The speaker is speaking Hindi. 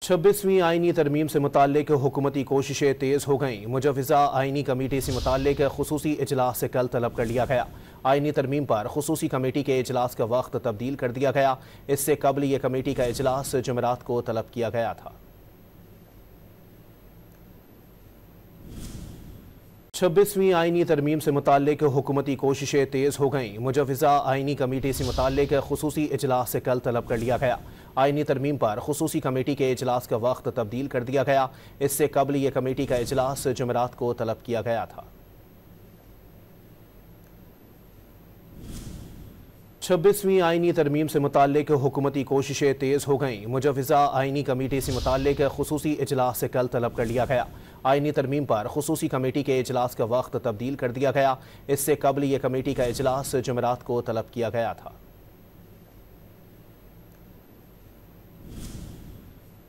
26वीं आईनी तरमीम से मुताल्लिक हुकूमती कोशिशें तेज़ हो गईं। मुजव्वज़ा आईनी कमेटी से मुताल्लिक खुसूसी इजलास से कल तलब कर लिया गया। आईनी तरमीम पर खुसूसी कमेटी के इजलास का वक्त तब्दील कर दिया गया। इससे कबल ये कमेटी का इजलास जुमेरात को तलब किया गया था। 26वीं आईनी तरमीम से मुताल्लिक हुकूमती कोशिशें तेज़ हो गईं। मुजव्वज़ा आईनी कमेटी से मुताल्लिक खुसूसी इजलास से कल तलब कर लिया गया। आईनी तरमीम पर खुसूसी कमेटी के इजलास का वक्त तब्दील कर दिया गया। इससे कबल ये कमेटी का इजलास जुमेरात को तलब किया गया था। 26वीं आईनी तरमीम से मुताल्लिक हुकूमती कोशिशें तेज़ हो गईं। मुजव्वज़ा आईनी कमेटी से मुताल्लिक खुसूसी इजलास से कल तलब कर लिया गया। आईनी तरमीम पर खुसूसी कमेटी के इजलास का वक्त तब्दील कर दिया गया। इससे कबल ये कमेटी का इजलास जुमेरात को तलब किया गया था।